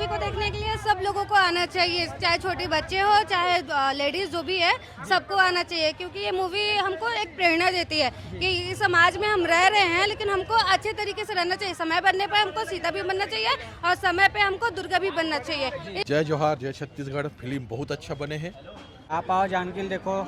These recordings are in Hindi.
मूवी को देखने के लिए सब लोगों को आना चाहिए, चाहे छोटे बच्चे हो चाहे लेडीज जो भी है, सबको आना चाहिए। क्योंकि ये मूवी हमको एक प्रेरणा देती है कि इस समाज में हम रह रहे हैं, लेकिन हमको अच्छे तरीके से रहना चाहिए। समय बनने पर हमको सीता भी बनना चाहिए और समय पे हमको दुर्गा भी बनना चाहिए। जय जोहार जय छत्तीसगढ़ फिल्म बहुत अच्छा बने हैं। आप आओ जानकी देखो।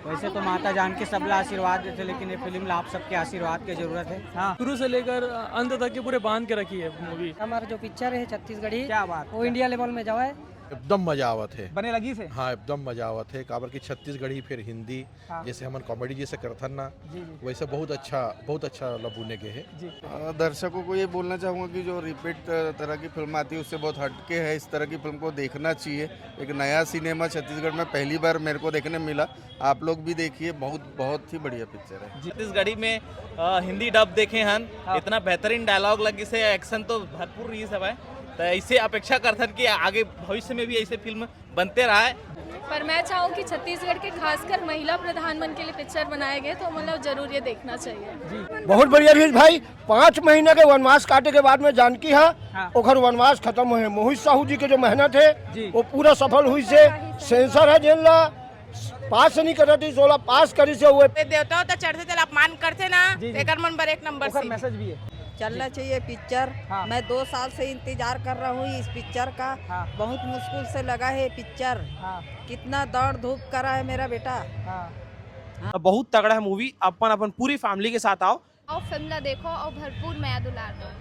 वैसे तो माता जानकी सबला आशीर्वाद देते, लेकिन ये फिल्म आप सबके आशीर्वाद की जरूरत है। हाँ, शुरू से लेकर अंत तक के पूरे बांध के रखी है मूवी। हमारा जो पिक्चर है छत्तीसगढ़ी, क्या बात, वो इंडिया लेवल में जावा है। एकदम मजा आवत है, बने लगी से। हाँ एकदम मजा आवत है। काबर की छत्तीसगढ़ी फिर हिंदी, हाँ। जैसे हमन कॉमेडी जैसे करथन ना, वैसे बहुत अच्छा लबूने के है। दर्शकों को ये बोलना चाहूँगा कि जो रिपीट तरह की फिल्म आती है उससे बहुत हटके है। इस तरह की फिल्म को देखना चाहिए। एक नया सिनेमा छत्तीसगढ़ में पहली बार मेरे को देखने मिला। आप लोग भी देखिए, बहुत ही बढ़िया पिक्चर है। छत्तीसगढ़ी में हिंदी डब देखे हन, इतना बेहतरीन डायलॉग लगी से, एक्शन तो भरपूर रही सब है। तो ऐसे अपेक्षा करथन कि आगे भविष्य में भी ऐसे फिल्म बनते रहा है। पर मैं चाहूँ कि छत्तीसगढ़ के खासकर महिला प्रधानमंत्री के लिए पिक्चर बनाए गए, तो मतलब जरूर ये देखना चाहिए। बहुत बढ़िया चीज भाई। 5 महीने के वनवास काटे के बाद में जानकी है ओखर वनवास खत्म हुए। मोहित साहू जी के जो मेहनत है वो पूरा सफल हुई से। सेंसर है जेन ला पास नहीं करती, 16 पास करी से हुए। देवता तो चढ़ते थे अपमान करते ना, एक नंबर 1 नंबर से मैसेज भी है। चलना चाहिए पिक्चर। मैं 2 साल से इंतजार कर रहा हूँ इस पिक्चर का। बहुत मुश्किल से लगा है पिक्चर। कितना दौड़ धूप करा है मेरा बेटा। बहुत तगड़ा है मूवी। अपन पूरी फैमिली के साथ आओ फिल्म ला देखो और भरपूर माया दुलार दो।